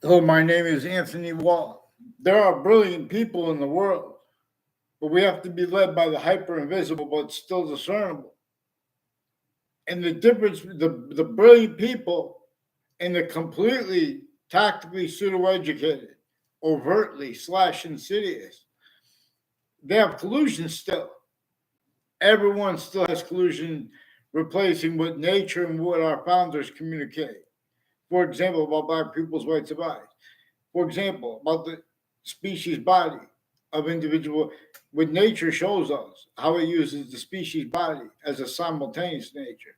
Hello, my name is Anthony Wall. There are brilliant people in the world, but we have to be led by the hyper invisible but still discernible. And the difference, the brilliant people and the completely tactically pseudo educated, overtly slash insidious, they have collusion still. Everyone still has collusion replacing what nature and what our founders communicate. For example, about black people's right to life. For example, about the species body of individual, what nature shows us, how it uses the species body as a simultaneous nature,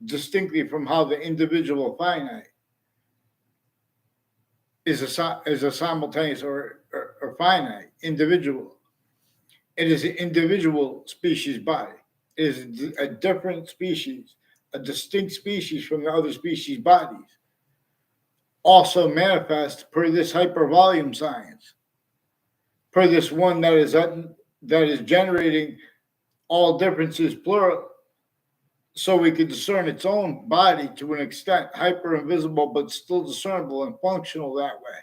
distinctly from how the individual finite is a simultaneous or finite individual. It is an individual species body. It is a different species, a distinct species from the other species bodies. Also manifest per this hypervolume science, per this one that is generating all differences plural, so we could discern its own body to an extent, hyper invisible but still discernible and functional that way.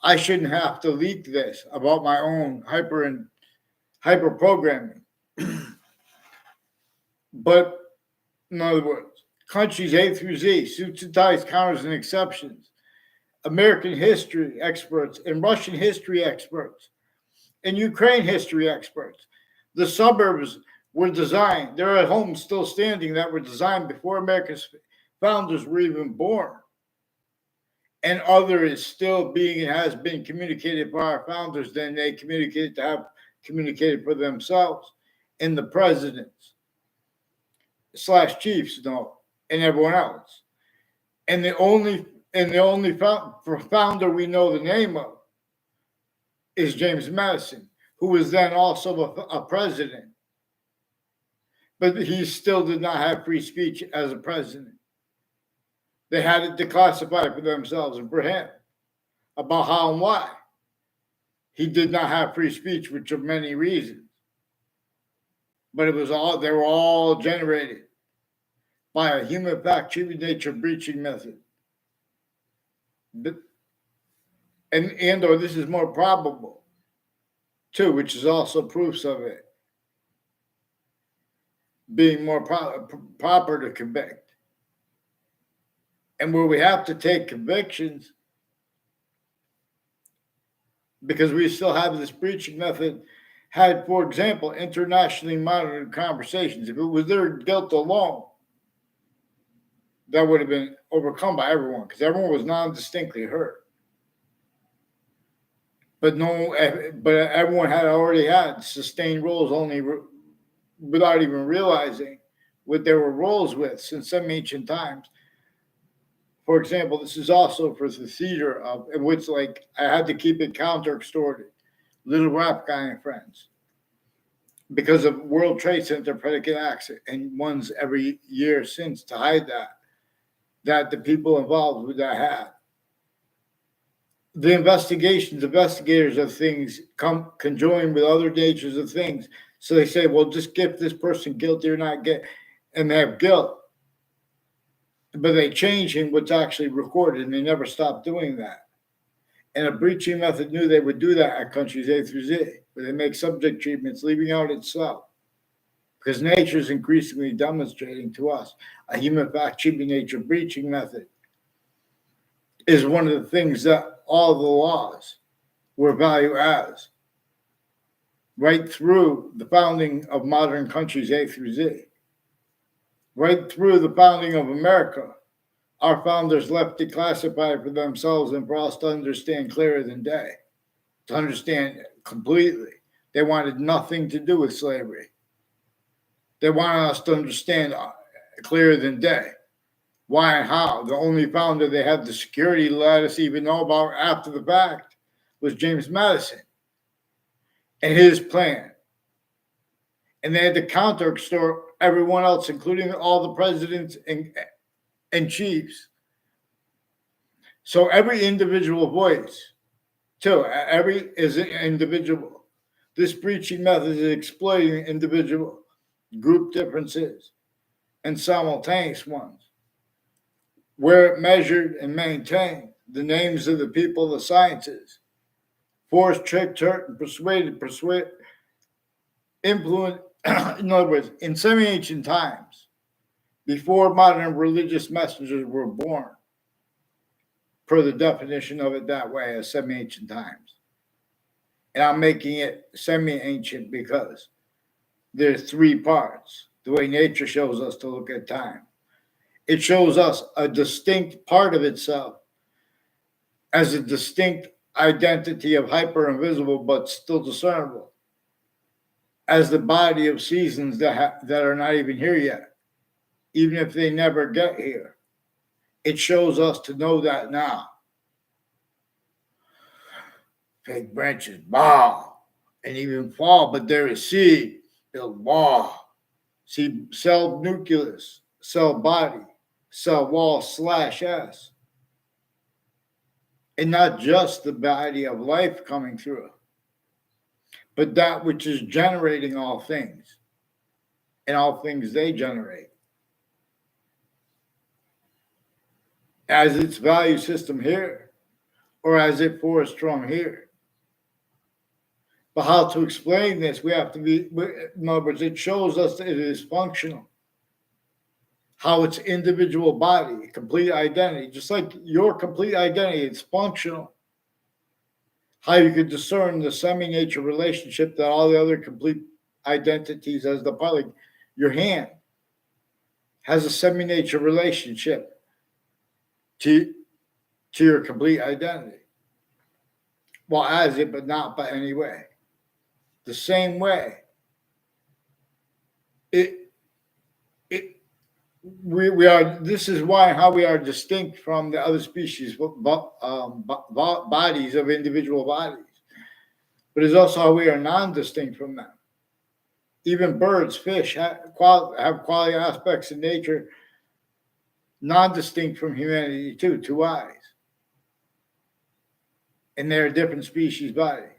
I shouldn't have to leak this about my own hyper programming. But in other words, countries A through Z, suits and ties, counters and exceptions, American history experts and Russian history experts and Ukraine history experts. The suburbs were designed, there are homes still standing that were designed before America's founders were even born. And other is still being and has been communicated by our founders than they communicated to have communicated for themselves and the presidents slash chiefs know and everyone else. And the only founder we know the name of is James Madison, who was then also a president, but he still did not have free speech as a president. They had it declassified for themselves and for him about how and why he did not have free speech, which are many reasons. But they were all generated by a human fact treating nature breaching method. But, and or this is more probable too, which is also proofs of it being more proper to convict. And where we have to take convictions because we still have this breaching method had, for example, internationally monitored conversations. If it was their guilt alone, that would have been overcome by everyone because everyone was non-distinctly hurt. But everyone had already had sustained roles only without even realizing what they were roles with since some ancient times. For example, this is also for the theater of in which like I had to keep it counter extorted, Little Rap Guy and Friends, because of World Trade Center predicate acts and ones every year since to hide that the people involved with that had. The investigators of things conjoin with other natures of things. So they say, well, just give this person guilty or not get, and they have guilt. But they change in what's actually recorded, and they never stop doing that. And a breaching method knew they would do that at countries A through Z, where they make subject treatments, leaving out itself. Because nature is increasingly demonstrating to us a human fact treating nature breaching method is one of the things that all the laws were valued as right through the founding of modern countries A through Z. Right through the founding of America, our founders left it classified for themselves and for us to understand clearer than day, to understand completely. They wanted nothing to do with slavery. They wanted us to understand clearer than day. Why and how. The only founder they had the security to let us even know about after the fact was James Madison and his plan. And they had to counter extort everyone else, including all the presidents and chiefs. So every individual voice, too, every is an individual. This breaching method is exploiting individual group differences and simultaneous ones. where it measured and maintained the names of the people of the sciences, forced, tricked, hurt, and persuade, influenced. In other words, in semi-ancient times, before modern religious messengers were born, per the definition of it that way, as semi-ancient times. And I'm making it semi-ancient because there's three parts, the way nature shows us to look at time. It shows us a distinct part of itself as a distinct identity of hyper invisible but still discernible, as the body of seasons that are not even here yet, even if they never get here. It shows us to know that now. Fake branches bow and even fall, but there is seed, it'll bow. See, cell nucleus, cell body, cell wall /S. And not just the body of life coming through, but that which is generating all things and all things they generate. As its value system here, or as it force strong here. But how to explain this, we have to be, in other words, it shows us that it is functional. How its individual body, complete identity, just like your complete identity, it's functional. How you could discern the semi-nature relationship that all the other complete identities as the body, like your hand has a semi-nature relationship to your complete identity. Well, as it, but not by any way. The same way, we are. This is why how we are distinct from the other species, bodies of individual bodies, but it's also how we are non-distinct from them. Even birds, fish have quality aspects in nature, non-distinct from humanity too. 2 eyes, and they're different species bodies.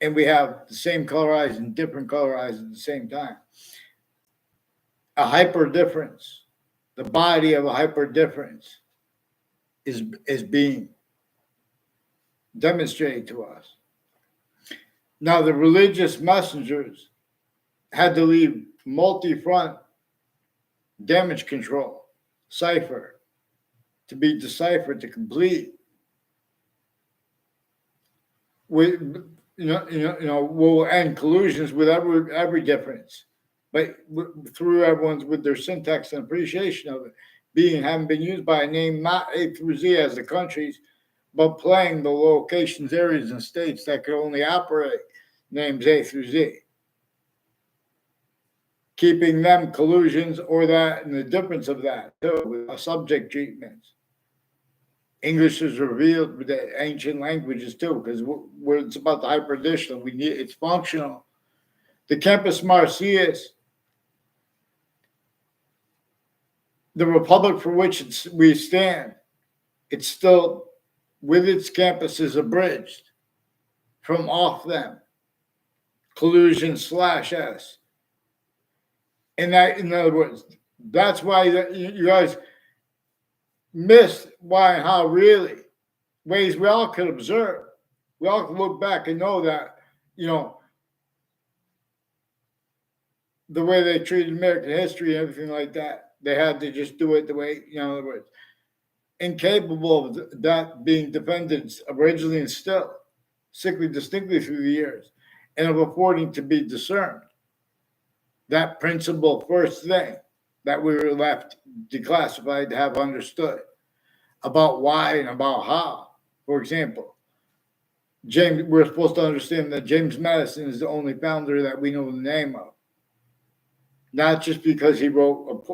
And we have the same color eyes and different color eyes at the same time. A hyper difference, the body of a hyper difference is being demonstrated to us. Now, the religious messengers had to leave multi-front damage control, cipher, to be deciphered, to complete. We'll end collusions with every difference, but through everyone's with their syntax and appreciation of it, being having been used by a name not A through Z as the countries, but playing the locations, areas, and states that could only operate names A through Z, keeping them collusions or that, and the difference of that too, with subject treatments. English is revealed with the ancient languages too, because it's about the hyper-additional. It's functional. The Campus Martius, the republic for which we stand, it's still, with its campuses abridged from off them, collusion /S. And that, in other words, that's why you guys missed why and how really ways we all could observe. We all can look back and know that, the way they treated American history and everything like that, they had to just do it the way, in other words, incapable of that being defended originally and still, distinctly through the years, and of affording to be discerned. That principle first thing that we were left declassified to have understood about why and about how. For example, we're supposed to understand that James Madison is the only founder that we know the name of. Not just because he wrote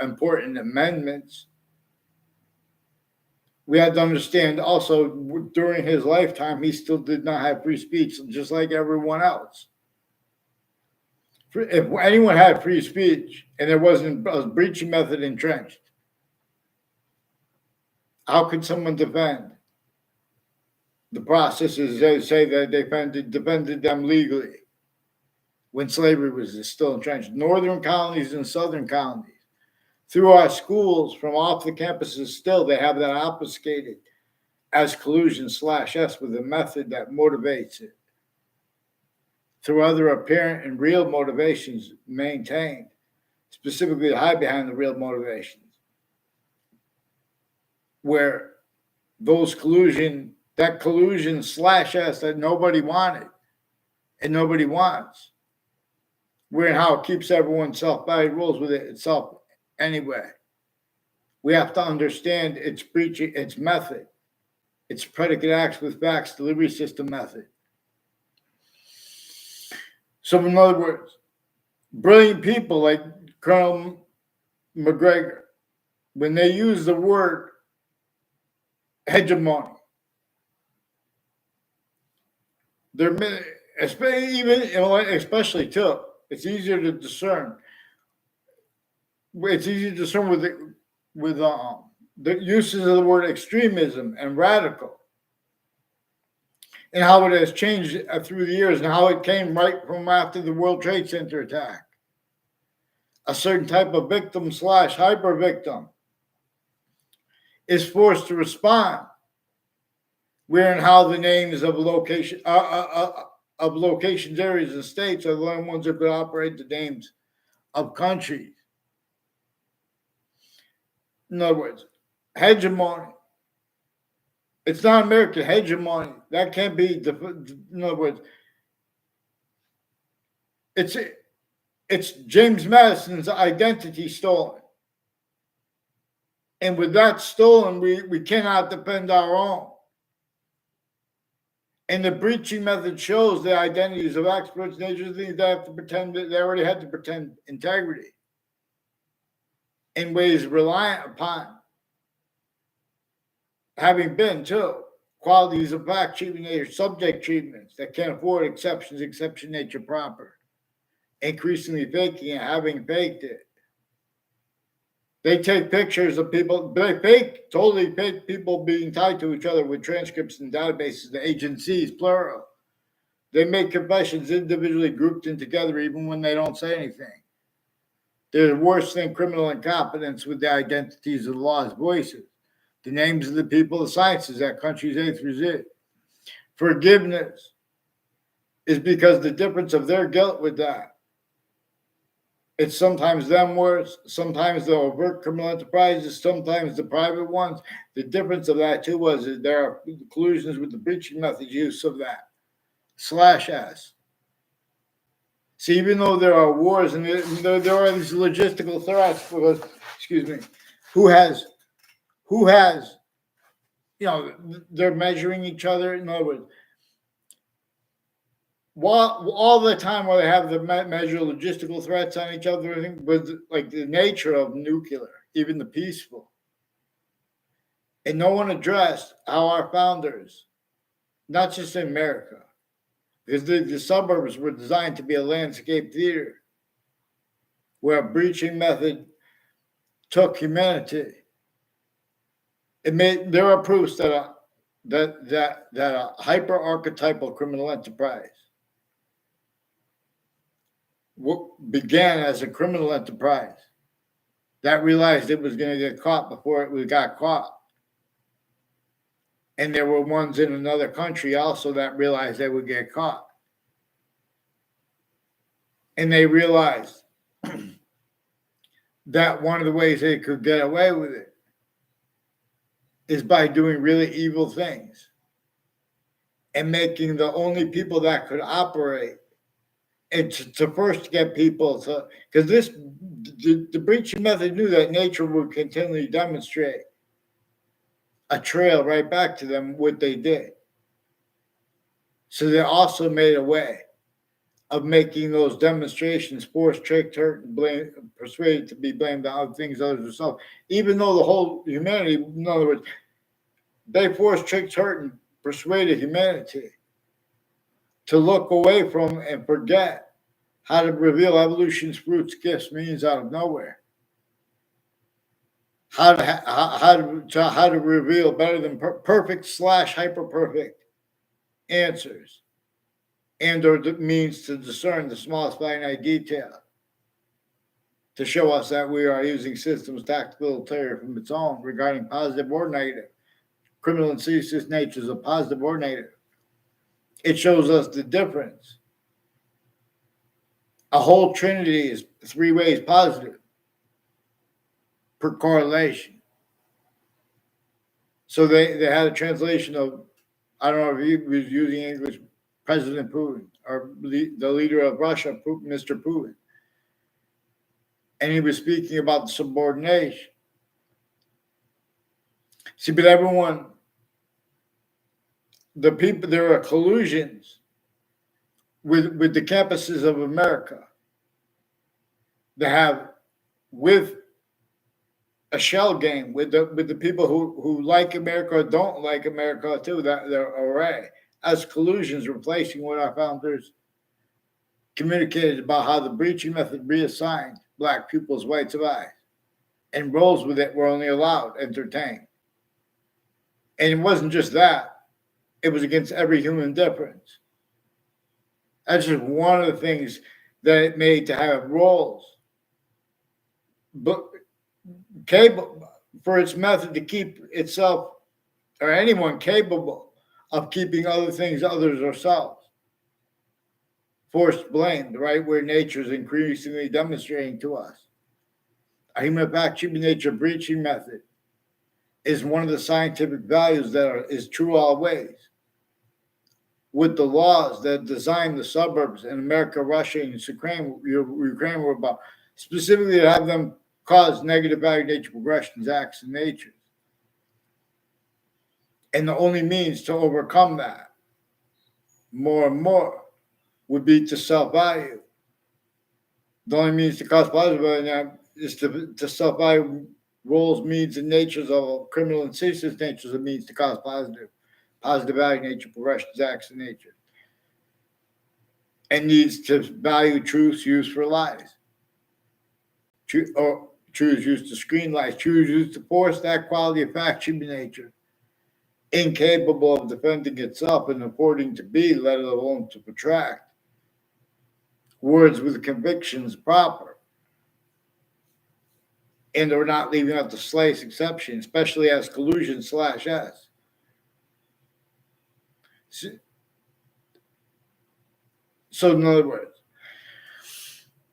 important amendments. We had to understand also during his lifetime, he still did not have free speech, just like everyone else. If anyone had free speech and there wasn't a breaching method entrenched, how could someone defend the processes they say that defended them legally when slavery was still entrenched? Northern colonies and southern colonies, through our schools from off the campuses. Still, they have that obfuscated as collusion/S with a method that motivates it through other apparent and real motivations maintained, specifically hide behind the real motivations, where those collusion/S that nobody wanted and nobody wants, where and how it keeps everyone self-valued rules with it itself anyway. We have to understand its breaching, its method, its predicate acts with facts delivery system method. So, in other words, brilliant people like Colonel McGregor, when they use the word hegemony, they're especially too. It's easier to discern. It's easy to discern with the uses of the word extremism and radical, and how it has changed through the years, and how it came right from after the World Trade Center attack. A certain type of victim/hyper victim is forced to respond, where and how the names of locations, areas, and states are the only ones that could operate the names of countries. In other words, hegemony. It's not American hegemony. That can't be. In other words, it's James Madison's identity stolen, and with that stolen, we cannot defend our own. And the breaching method shows the identities of experts. They just think they have to pretend that they already had to pretend integrity in ways reliant upon having been, too, qualities of fact treatment nature, subject treatments that can't afford exceptions, exception nature proper, increasingly faking it, having faked it. They take pictures of people, totally fake people being tied to each other with transcripts and databases, the agencies, plural. They make confessions individually grouped in together even when they don't say anything. They're worse than criminal incompetence with the identities of the law's voices, the names of the people, the sciences that countries A through Z. Forgiveness is because the difference of their guilt with that. It's sometimes them worse, sometimes the overt criminal enterprises, sometimes the private ones. The difference of that too was that there are collusions with the breaching method use of that /S. See, even though there are wars and there are these logistical threats, because, who has, they're measuring each other. In other words, all the time while they have the measure logistical threats on each other, with like the nature of nuclear, even the peaceful. And no one addressed how our founders, not just in America, because the suburbs were designed to be a landscape theater where a breaching method took humanity. There are proofs that a hyper-archetypal criminal enterprise began as a criminal enterprise that realized it was going to get caught before it got caught. And there were ones in another country also that realized they would get caught. And they realized that one of the ways they could get away with it is by doing really evil things and making the only people that could operate and to first get people to, because the breaching method knew that nature would continually demonstrate a trail right back to them what they did. So they also made a way of making those demonstrations forced, tricked, hurt, and blame, persuaded to be blamed on things others themselves. Even though the whole humanity, in other words, they forced, tricked, hurt, and persuaded humanity to look away from and forget how to reveal evolution's fruits, gifts, means out of nowhere. How to reveal better than perfect / hyper perfect answers, and or the means to discern the smallest finite detail, to show us that we are using systems tactical ulterior from its own regarding positive or negative, criminal and seditious natures of positive or negative. It shows us the difference. A whole trinity is 3 ways positive per correlation. So they had a translation of, I don't know if he was using English, President Putin, or the leader of Russia, Mr. Putin. And he was speaking about the subordination. See, but everyone, the people, there are collusions with the campuses of America that have, with a shell game, with the people who like America or don't like America too, that they're array, as collusions replacing what our founders communicated about how the breaching method reassigned black pupils whites of eyes, and roles with it were only allowed, entertained. And it wasn't just that, it was against every human difference. That's just one of the things that it made to have roles, but capable for its method to keep itself or anyone capable of keeping other things, others, or selves. Forced blame, the right where nature is increasingly demonstrating to us. A human fact human nature breaching method is one of the scientific values that is true always. With the laws that design the suburbs in America, Russia, and Ukraine were about, specifically to have them cause negative value nature progressions, acts, and natures. And the only means to overcome that more and more would be to self-value. The only means to cause positive value is to self-value roles, means, and natures of criminal and seditious natures of means to cause positive value nature progressions, acts, and nature. And needs to value truths used for lies. Truths used to screen lies. Truths used to force that quality of fact human nature, incapable of defending itself and affording to be, let alone to protract. Words with convictions proper. And they're not leaving out the slightest exception, especially as collusion /S. So in other words,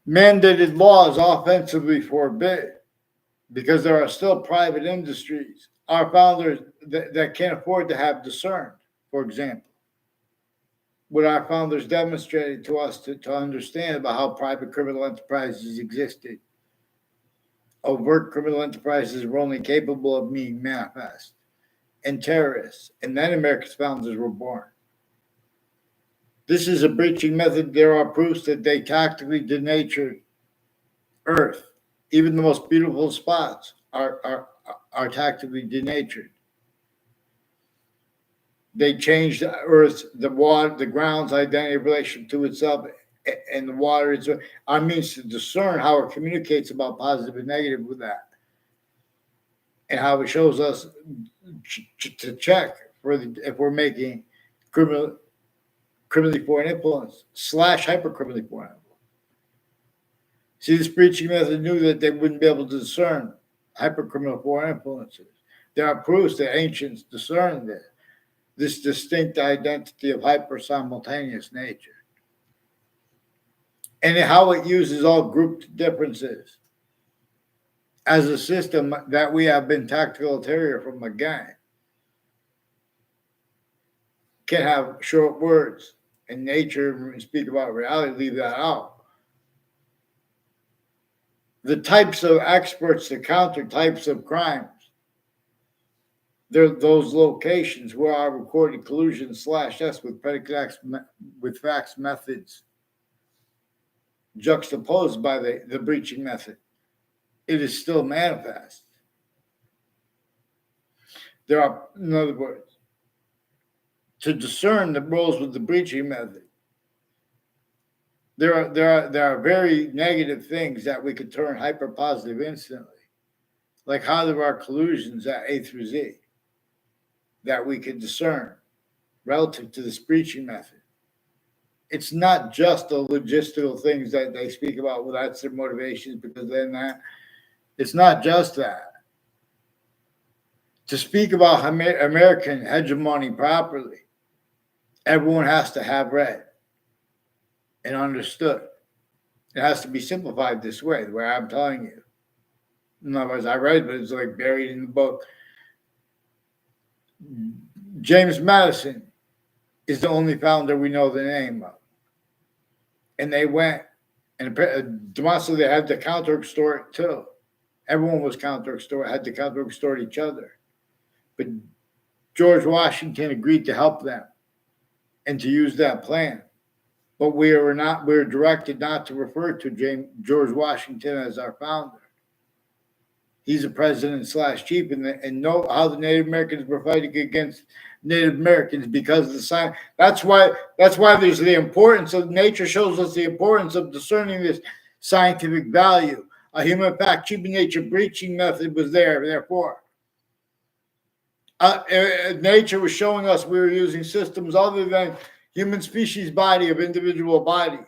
mandated laws offensively forbid, because there are still private industries, our founders that can't afford to have discerned, for example. What our founders demonstrated to us to understand about how private criminal enterprises existed. Overt criminal enterprises were only capable of being manifest, and terrorists, and then America's founders were born. This is a breaching method. There are proofs that they tactically denatured Earth. Even the most beautiful spots are tactically denatured. They changed the Earth's, the water, the ground's identity relation to itself, and the water is our means to discern how it communicates about positive and negative with that, and how it shows us to check if we're making criminally foreign influence / hyper-criminally foreign influence. See, this breaching method knew that they wouldn't be able to discern hyper-criminal foreign influences. There are proofs that ancients discerned this distinct identity of hyper-simultaneous nature, and how it uses all grouped differences as a system that we have been tactical ulterior from again. Can have short words in nature and speak about reality, leave that out. The types of experts to counter types of crimes, they're those locations where our recorded collusion /S with predicates with facts methods juxtaposed by the breaching method. It is still manifest. There are, in other words, to discern the roles with the breaching method, there are very negative things that we could turn hyper positive instantly, like how there are collusions at A through Z that we could discern relative to this breaching method. it's not just the logistical things that they speak about. Well, that's their motivations because then that it's not just that. To speak about American hegemony properly, everyone has to have read and understood. It has to be simplified this way, the way I'm telling you. In other words, I read, but it's like buried in the book. James Madison is the only founder we know the name of. And they went, and demonstrably they had to counter-extort too. Everyone was counter-extort, had to counter-extort each other. But George Washington agreed to help them and to use that plan. But we were directed not to refer to George Washington as our founder. He's a president / chief, and know how the Native Americans were fighting against Native Americans because of the sign. That's why there's the importance of nature shows us the importance of discerning this scientific value. A human fact, cheaping nature breaching method was there, therefore. Nature was showing us we were using systems other than human species body of individual bodies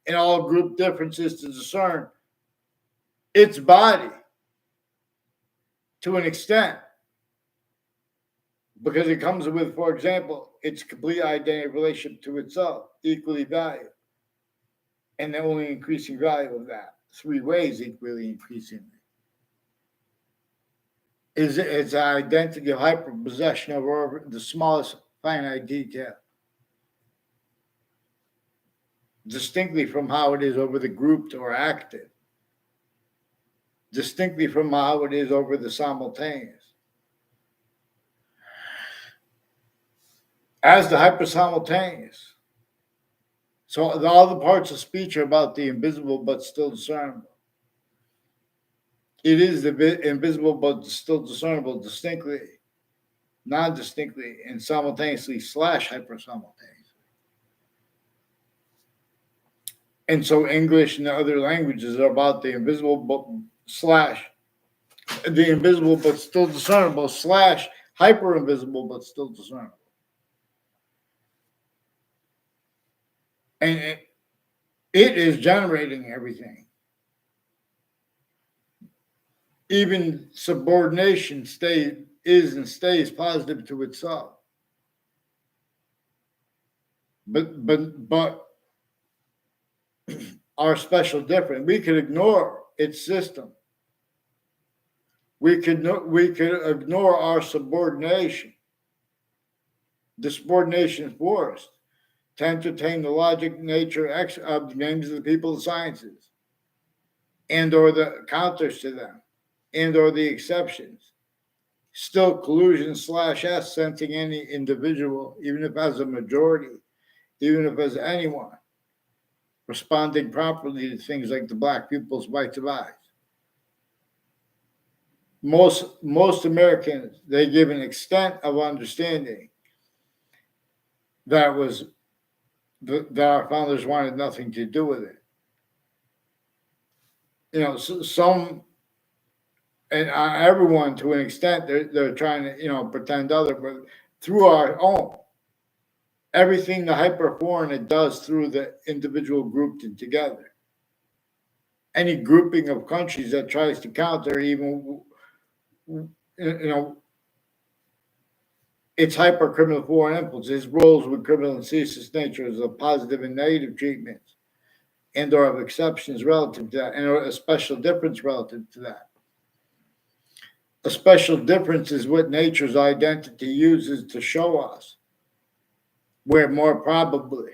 and all group differences to discern its body to an extent, because it comes with, for example, its complete identity relationship to itself, equally valued, and the only increasing value of that, 3 ways equally increasingly, is its identity of hyperpossession over the smallest finite detail, distinctly from how it is over the grouped or active, distinctly from how it is over the simultaneous. As the hyper-simultaneous. So all the parts of speech are about the invisible but still discernible. It is the invisible but still discernible distinctly, non-distinctly, and simultaneously / hyper-simultaneously. And so English and other languages are about the invisible but / the invisible but still discernible / hyper-invisible but still discernible. And it is generating everything. Even subordination is and stays positive to itself. But our special difference, we could ignore its system. We could ignore our subordination. The subordination force to entertain the logic, nature of the names of the people of sciences, and or the counters to them, and or the exceptions. Still collusion / S sensing any individual, even if as a majority, even if as anyone, responding properly to things like the black people's rights of eyes. Most Americans, they give an extent of understanding that our founders wanted nothing to do with it. Some and everyone to an extent they're trying to pretend other, but through our own. Everything the hyper-foreign it does through the individual grouped and together. Any grouping of countries that tries to counter even, its hyper-criminal foreign influences, roles with criminal and ceaseless nature as of positive and negative treatments, and or of exceptions relative to that, and or a special difference relative to that. A special difference is what nature's identity uses to show us where more probably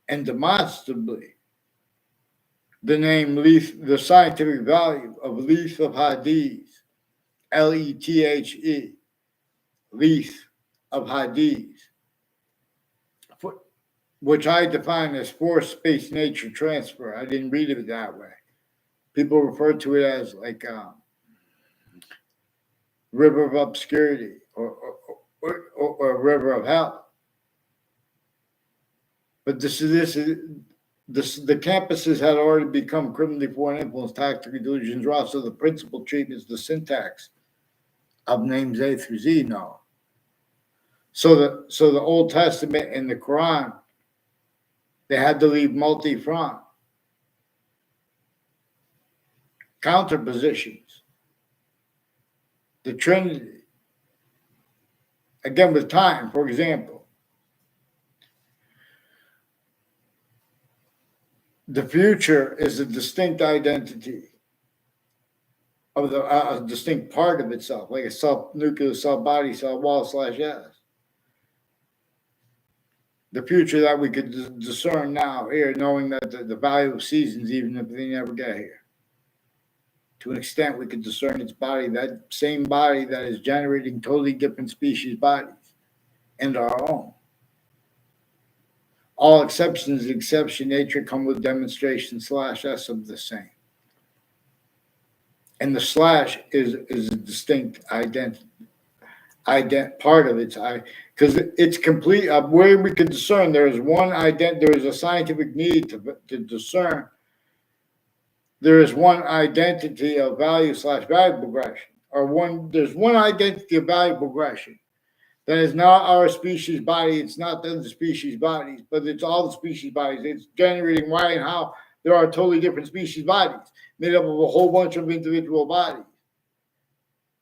and demonstrably the name the scientific value of Leith of Hadith, Lethe, Leith of Hadith, which I define as force space nature transfer. I didn't read it that way. People refer to it as like river of obscurity or river of hell. But the campuses had already become criminally foreign influence, tactical delusions, are also the principal treatments, the syntax of names A through Z now. So the Old Testament and the Quran They had to leave multi-front counter positions. The Trinity, again with time, for example, the future is a distinct identity of a distinct part of itself, like a nuclear cell body cell wall / S. The future that we could discern now here, knowing that the value of seasons, even if they never get here. To an extent, we could discern its body, that same body that is generating totally different species bodies and our own. All exceptions, exception nature, come with demonstration / S of the same. And the slash is a distinct identity. Part of its because it's complete. Where we can discern, there is one there is a scientific need to discern. There is one identity of value / value progression, there's one identity of value progression that is not our species body. It's not the species bodies, but it's all the species bodies. It's generating why and how there are totally different species bodies made up of a whole bunch of individual bodies.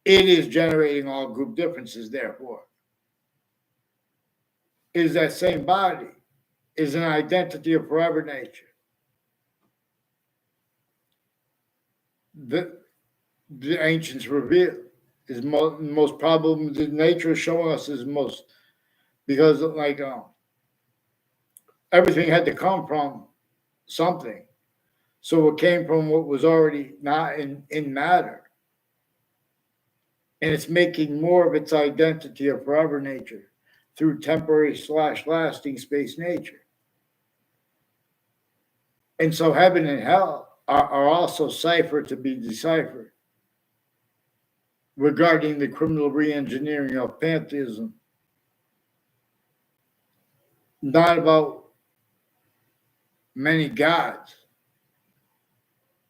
It is generating all group differences, therefore. Is that same body, is an identity of forever nature. The ancients reveal is most probable. The nature is showing us is most, because like everything had to come from something. So it came from what was already not in matter. And it's making more of its identity of forever nature through temporary / lasting space nature. And so heaven and hell are also cipher to be deciphered regarding the criminal re-engineering of pantheism. Not about many gods,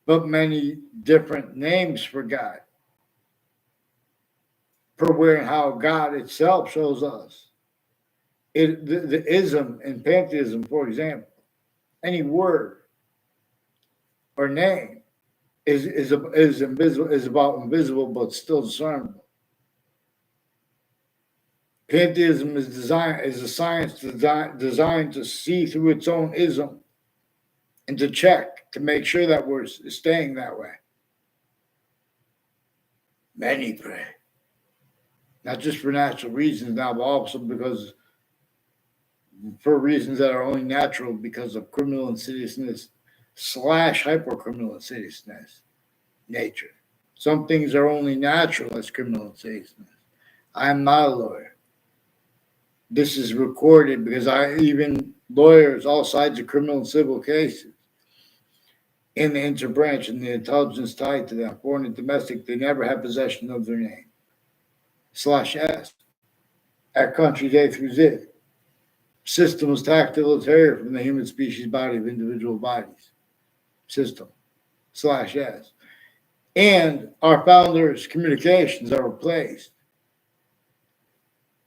but many different names for God. For where and how God itself shows us. The ism in pantheism, for example, any word or name is invisible, is about invisible but still discernible. Pantheism is a science designed to see through its own ism and to check to make sure that we're staying that way. Many pray. Not just for natural reasons now, but also because for reasons that are only natural because of criminal insidiousness / hyper-criminal insidiousness nature. Some things are only natural as criminal insidiousness. I am not a lawyer. This is recorded because even lawyers, all sides of criminal and civil cases, in the interbranch and the intelligence tied to them, foreign and domestic, they never have possession of their name. / S. At countries A through Z. Systems tactilitarian from the human species body of individual bodies. System / S. And our founders' communications are replaced.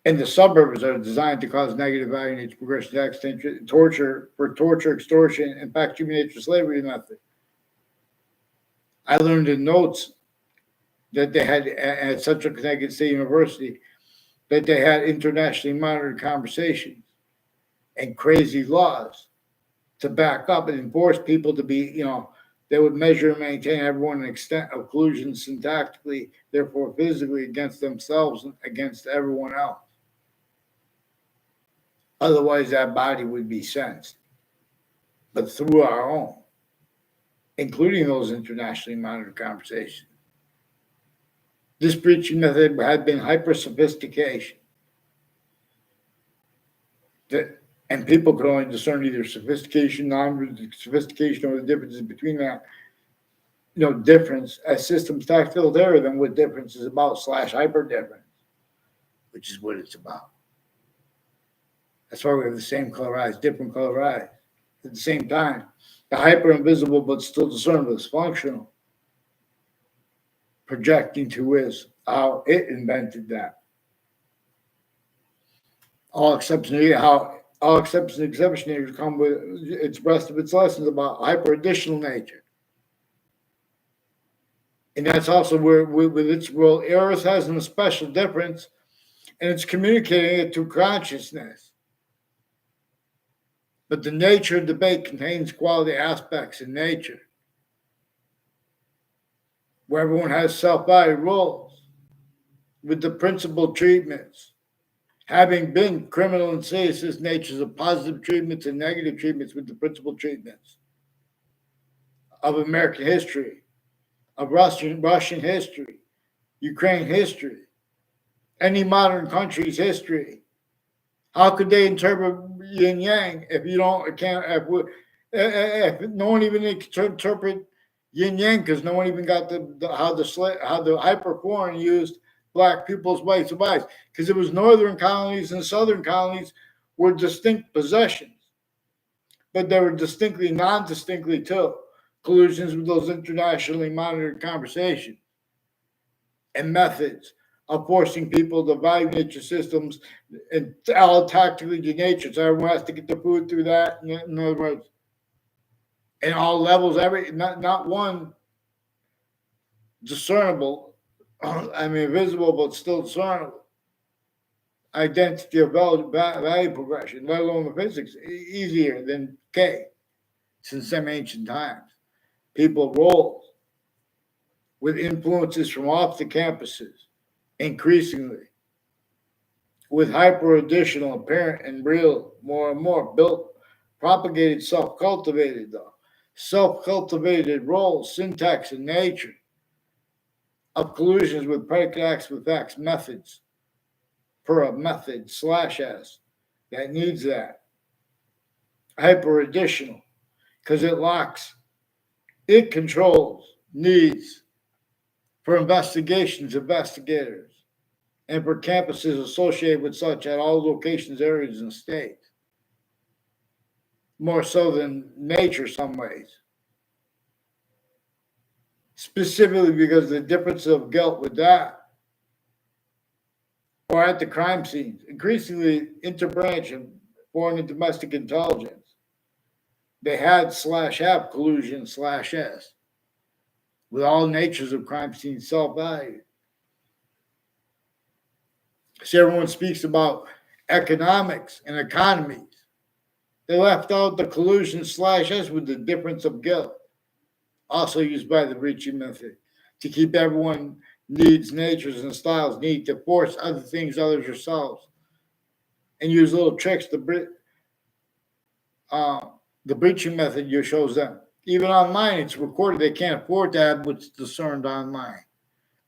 And the suburbs are designed to cause negative value nature progression, extinction, torture, extortion, and fact human nature slavery method. I learned in notes that they had at Central Connecticut State University that they had internationally monitored conversations and crazy laws to back up and enforce people to be, they would measure and maintain everyone an extent of collusion syntactically, therefore physically against themselves and against everyone else. Otherwise, that body would be sensed, but through our own, including those internationally monitored conversations. This breaching method had been hyper-sophistication. And people could only discern either sophistication, non-sophistication, or the differences between that. Difference as systems tactile there than what difference is about / hyper difference, which is what it's about. That's why we have the same color eyes, different color eyes. At the same time, the hyper invisible but still discernible is functional. Projecting to is how it invented that. All exception to how All exceptions and exception natures come with its rest of its lessons about hyper-additional nature. And that's also where, with its role, Eros has a special difference, and it's communicating it through consciousness. But the nature of debate contains quality aspects in nature, where everyone has self-value roles with the principal treatments. Having been criminal and sadist natures of positive treatments and negative treatments with the principal treatments of American history, of Russian history, Ukraine history, any modern country's history. How could they interpret yin yang if you don't can't if no one even can interpret yin yang because no one even got how the hyper foreign used black people's whites of eyes because it was northern colonies and southern colonies were distinct possessions, but they were distinctly non-distinctly too collusions with those internationally monitored conversations and methods of forcing people to value nature systems and all tactically to nature. So everyone has to get their food through that. In other words, in all levels, not one discernible, I mean visible, but still discernible identity of value progression, let alone the physics, easier than K since some ancient times. People roll with influences from off the campuses, increasingly, with hyper-additional, apparent, and real, more and more, built, propagated, self-cultivated roles, syntax, and nature of collusions with predicate acts with facts, methods, per a method, /s, that needs that. Hyper-additional, because it controls needs for investigators, and for campuses associated with such at all locations, areas, and states. More so than nature, some ways. Specifically because of the difference of guilt with that, or at the crime scenes, increasingly interbranch and foreign and domestic intelligence. They had /have collusion /s with all natures of crime scene self-value. So everyone speaks about economics and economies. They left out the collusion /s with the difference of guilt, also used by the breaching method, to keep everyone needs, natures, and styles need to force other things, others, yourselves, and use little tricks. The breaching method shows them. Even online, it's recorded. They can't afford to have what's discerned online.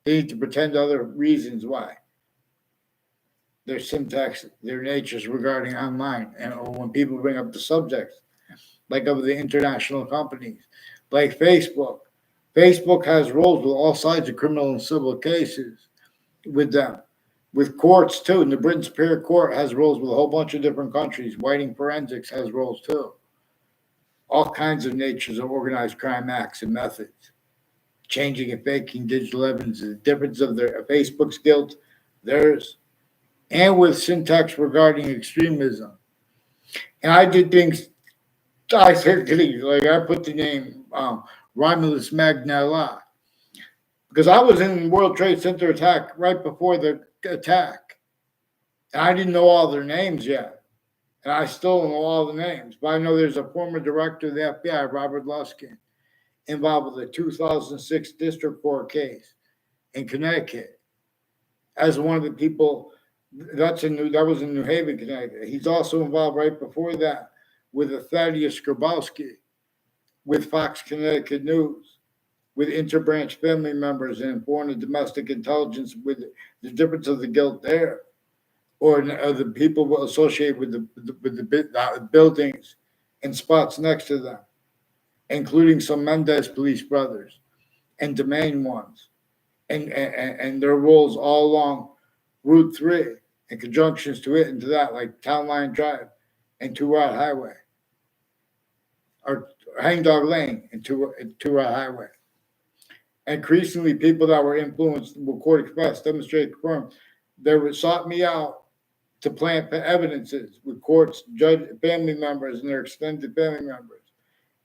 They need to pretend other reasons why. Their syntax, their natures regarding online, and or when people bring up the subjects, like of the international companies, like Facebook. Facebook has roles with all sides of criminal and civil cases with them, with courts too. And the Britain Superior Court has roles with a whole bunch of different countries. Whiting Forensics has roles too. All kinds of natures of organized crime acts and methods, changing and faking digital evidence, the difference of their Facebook's guilt, theirs, and with syntax regarding extremism. And I did things, I said things, like I put the name Romulus Magnella, because I was in World Trade Center attack right before the attack. And I didn't know all their names yet. And I still don't know all the names. But I know there's a former director of the FBI, Robert Luskin, involved with the 2006 District Court case in Connecticut as one of the people. That was in New Haven, Connecticut. He's also involved right before that with Thaddeus Grabowski, with Fox Connecticut News, with interbranch family members and foreign and domestic intelligence, with the difference of the guilt there, or the people associated with the buildings and spots next to them, including some Mendez police brothers and domain ones, and their roles all along Route 3 and conjunctions to it and to that, like Town Line Drive and Two Rod Highway, or Hangdog Lane and Two Rod Highway. Increasingly, people that were influenced will court express, demonstrate, confirm, they sought me out to plant evidences with courts, judge, family members, and their extended family members,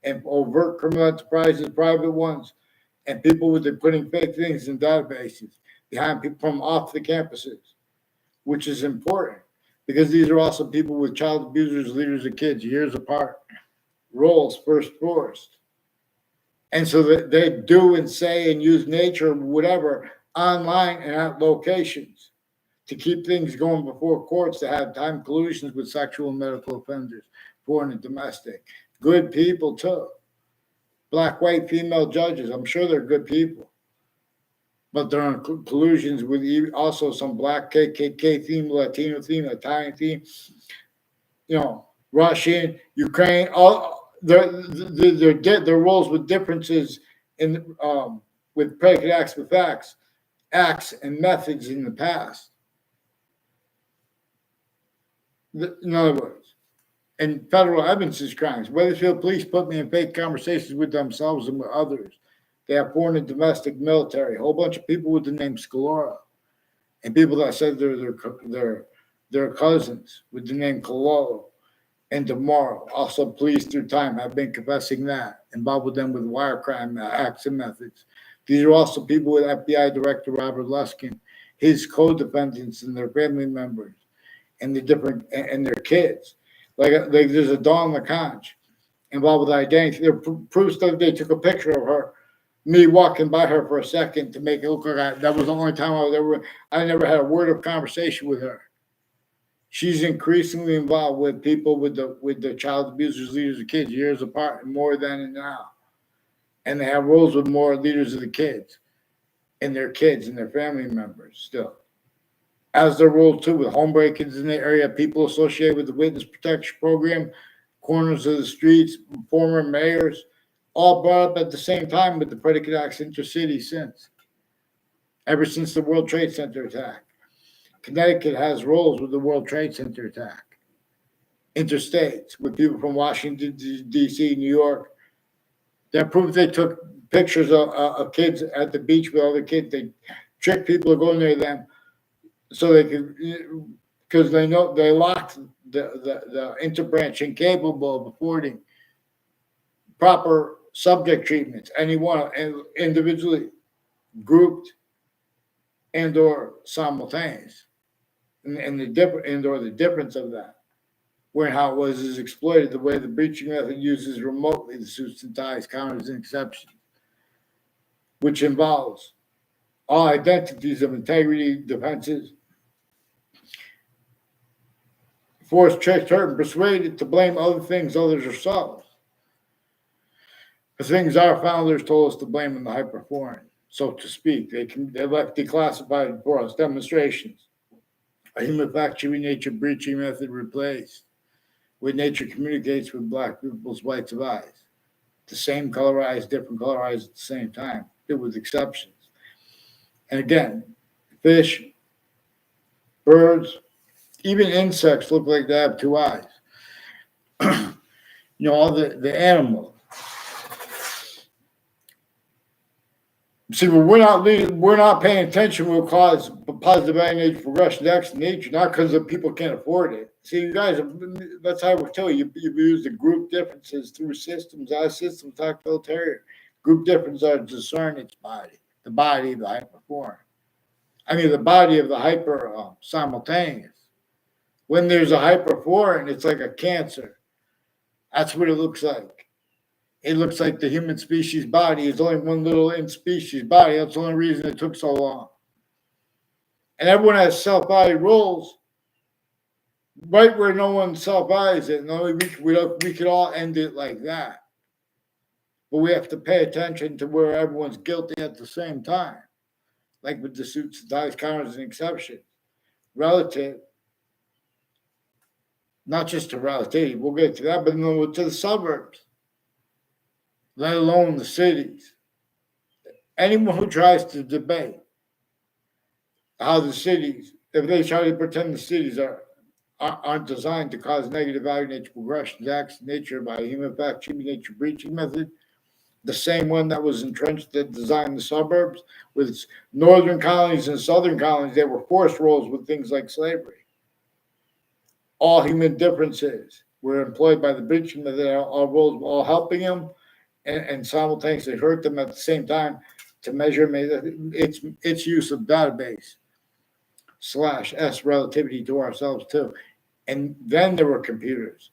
and overt criminal enterprises, private ones, and people with the putting fake things in databases behind people from off the campuses, which is important because these are also people with child abusers, leaders of kids, years apart, roles first forced. And so that they do and say and use nature, whatever, online and at locations to keep things going before courts, to have time collusions with sexual and medical offenders, foreign and domestic. Good people too. Black, white, female judges. I'm sure they're good people. But they're on collusions with also some black KKK theme, Latino theme, Italian theme, Russian, Ukraine, all their roles with differences in with predicate acts with facts, acts and methods in the past. In other words, and federal evidences crimes. Weathersfield police put me in fake conversations with themselves and with others. They have foreign and domestic military, a whole bunch of people with the name Scalora, and people that said they're their cousins with the name Cololo and tomorrow. Also, police through time have been confessing that, involved with them with wire crime acts and methods. These are also people with FBI Director Robert Luskin, his co-defendants and their family members, and and their kids. Like there's a Dawn Lacange involved with identity. There proofs that they took a picture of her, me walking by her for a second to make it look like that was the only time I never had a word of conversation with her. She's increasingly involved with people with the child abusers, leaders of kids, years apart, and more than and now. And they have roles with more leaders of the kids and their family members still. As their role too with home break-ins in the area, people associated with the witness protection program, corners of the streets, former mayors, all brought up at the same time with the predicate acts intercity ever since the World Trade Center attack. Connecticut has roles with the World Trade Center attack. Interstates with people from Washington, D.C., New York. That proved they took pictures of kids at the beach with other kids. They tricked people to go near them so they could, because they know they locked the interbranch incapable of affording proper subject treatments, anyone individually, grouped, and or simultaneous. And the difference of that, where how it was is exploited, the way the breaching method uses remotely the suits and ties, counters, and exceptions, which involves all identities of integrity, defenses, forced, tricked, hurt, and persuaded to blame other things others or selves. The things our founders told us to blame in the hyper-foreign, so to speak. They left declassified for us demonstrations. A human factory nature breaching method replaced, where nature communicates with black people's whites of eyes. The same colorized, different colorized at the same time, with exceptions. And again, fish, birds, even insects look like they have two eyes. All the animals. See, when we're not paying attention, we'll cause positive nature progression to nature, not because the people can't afford it. See, you guys, that's how I would tell you. You use the group differences through systems. Our systems totalitarian. Group differences are to discern its body, the body of the hyper-foreign. The body of the hyper simultaneous. When there's a hyper-foreign, it's like a cancer. That's what it looks like. It looks like the human species body is only one little in-species body. That's the only reason it took so long. And everyone has self-body roles right where no one self-bodies it. And only we could all end it like that. But we have to pay attention to where everyone's guilty at the same time. Like with the suits, ties, counters, and exceptions. Relative, not just to relativity, we'll get to that, but to the suburbs. Let alone the cities. Anyone who tries to debate how the cities, if they try to pretend the cities aren't designed to cause negative value nature progression, acts nature by human fact, nature breaching method, the same one that was entrenched that designed the suburbs with its northern colonies and southern colonies, they were forced roles with things like slavery. all human differences were employed by the breaching method. All roles, all helping him and simultaneously hurt them at the same time to measure its use of database / S relativity to ourselves too. And then there were computers.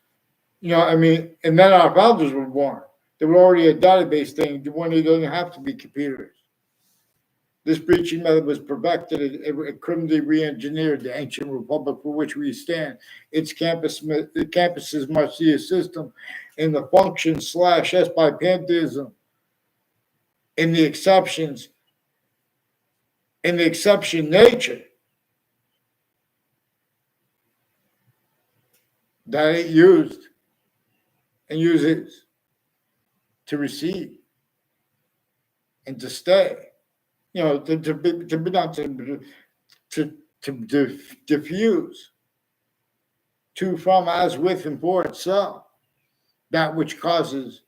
And then our founders were born. There were already a database thing when it doesn't have to be computers. This breaching method was perfected. It criminally re-engineered the ancient republic for which we stand. Its campuses must see a system in the function / S by pantheism. In the exception nature that it used and uses to receive and to stay. To diffuse, to, from, as, with, and for itself, that which causes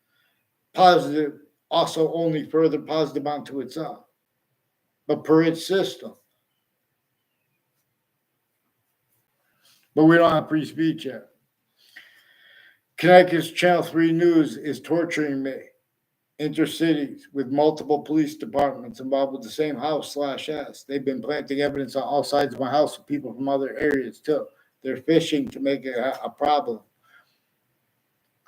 positive also only further positive onto itself, but per its system. But we don't have free speech yet. Connecticut's Channel 3 News is torturing me. Intercities with multiple police departments involved with the same house / S. They've been planting evidence on all sides of my house with people from other areas too. They're fishing to make it a problem.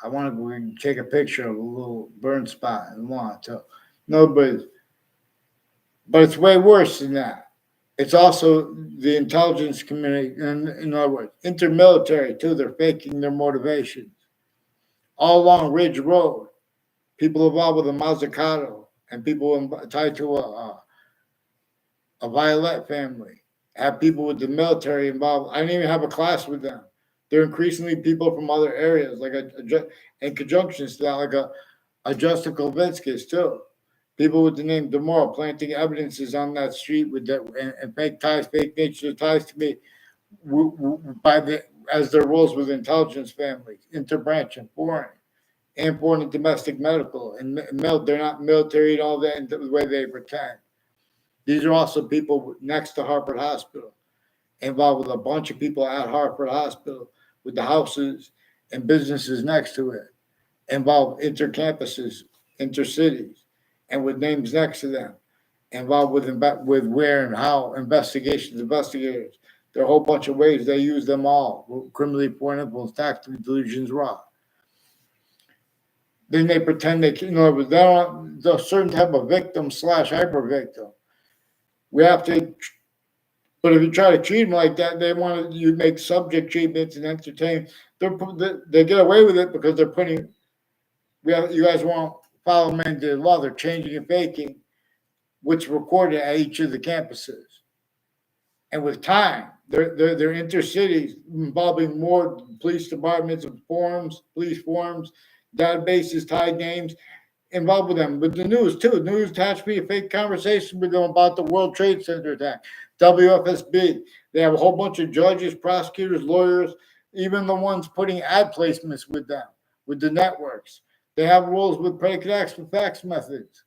I want to go and take a picture of a little burn spot and want to. No, but it's way worse than that. It's also the intelligence community, in other words, intermilitary too. They're faking their motivations. All along Ridge Road, people involved with the Mazzucato and people tied to a Violet family have people with the military involved. I didn't even have a class with them. They're increasingly people from other areas, like in conjunctions to that, like a Justin Kovinskis too. People with the name Demore planting evidences on that street with that and fake ties, fake nature ties to me as their roles with intelligence families, interbranch and foreign and domestic medical, and they're not military and all that in the way they pretend. These are also people next to Harvard Hospital, involved with a bunch of people at Harvard Hospital with the houses and businesses next to it, involved intercampuses, intercities, and with names next to them, involved with where and how investigators. There are a whole bunch of ways they use them all, criminally foreign influence, tactical delusions, raw. Then they pretend they're a certain type of victim / hyper victim. We have to, but if you try to treat them like that, they want you make subject treatments and entertain. They get away with it because they're putting. You guys won't follow mandated law. They're changing and faking what's recorded at each of the campuses, and with time, they're intercities involving more police departments and police forms, databases, tied names involved with them. With the news too. The news attached me a fake conversation with them about the World Trade Center attack. WFSB. They have a whole bunch of judges, prosecutors, lawyers, even the ones putting ad placements with them, with the networks. They have rules with predicate acts with facts methods.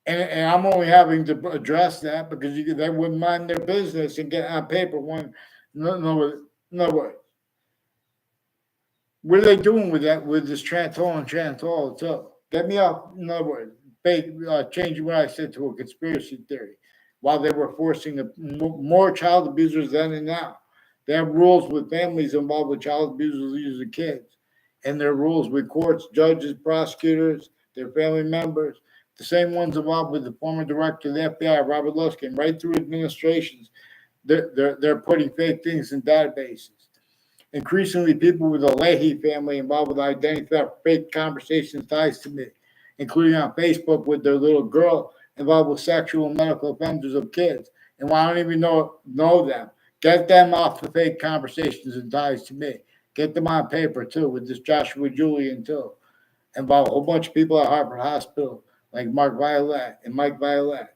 And I'm only having to address that because they wouldn't mind their business and get on paper one. No way. What are they doing with that, with this Trantol and Trantol? So get me off, in other words, changing what I said to a conspiracy theory, while they were forcing more child abusers then and now. They have rules with families involved with child abusers using kids, and their rules with courts, judges, prosecutors, their family members, the same ones involved with the former director of the FBI, Robert Luskin, right through administrations. They're putting fake things in databases. Increasingly, people with the Leahy family involved with identity theft, fake conversations ties to me, including on Facebook with their little girl involved with sexual and medical offenders of kids. And I don't even know them. Get them off the fake conversations and ties to me. Get them on paper too with this Joshua Julian too. Involve a whole bunch of people at Harvard Hospital like Mark Violet and Mike Violet.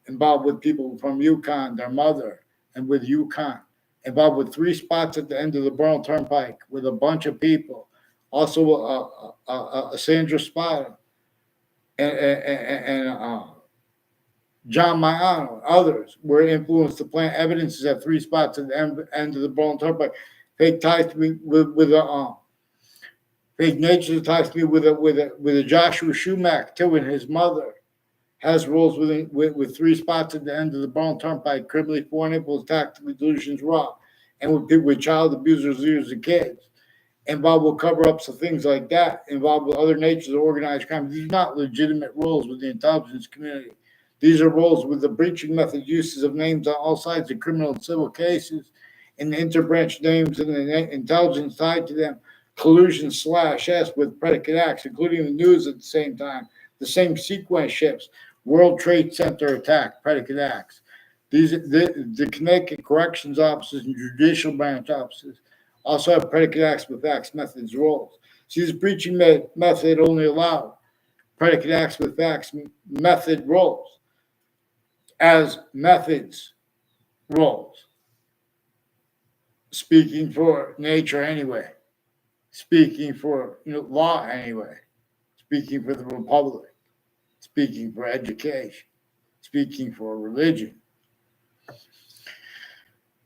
Involved with people from UConn, their mother, and with UConn. Involved with 3 spots at the end of the Burnell Turnpike with a bunch of people. Also, Sandra Spada and John Maiano, others were influenced to plant evidences at 3 spots at the end of the Burnell Turnpike. fake ties to me with a fake nature ties to me with a Joshua Schumacher too, and his mother has roles with 3 spots at the end of the Bone Turnpike, criminally foreign influence, tactical delusions, raw, and with people with child abusers, leaders, and kids. Involved with cover-ups of things like that, involved with other natures of organized crime. These are not legitimate roles with the intelligence community. These are roles with the breaching method uses of names on all sides of criminal and civil cases, and the interbranch names and the intelligence tied to them, collusion/S with predicate acts, including the news at the same time, the same sequence shifts, World Trade Center attack, predicate acts. The Connecticut corrections officers and judicial branch officers also have predicate acts with facts, methods, roles. See, this breaching method only allowed predicate acts with facts, method, roles as methods, roles. Speaking for nature anyway. Speaking for law anyway. Speaking for the republic. Speaking for education. Speaking for religion.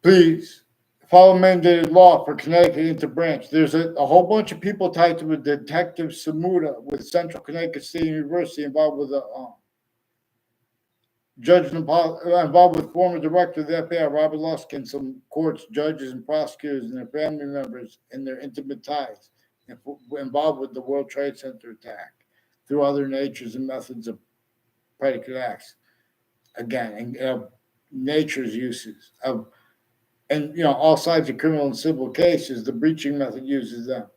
Please follow mandated law for Connecticut interbranch. There's a whole bunch of people tied to a Detective Samuda with Central Connecticut State University involved with a judge involved with former director of the FBI, Robert Luskin, some courts, judges, and prosecutors and their family members and their intimate ties involved with the World Trade Center attack through other natures and methods of predicate acts. Again, and nature's uses of, and all sides of criminal and civil cases, the breaching method uses them.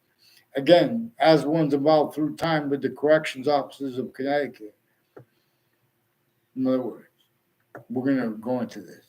Again, as ones involved through time with the corrections officers of Connecticut. In other words, we're going to go into this.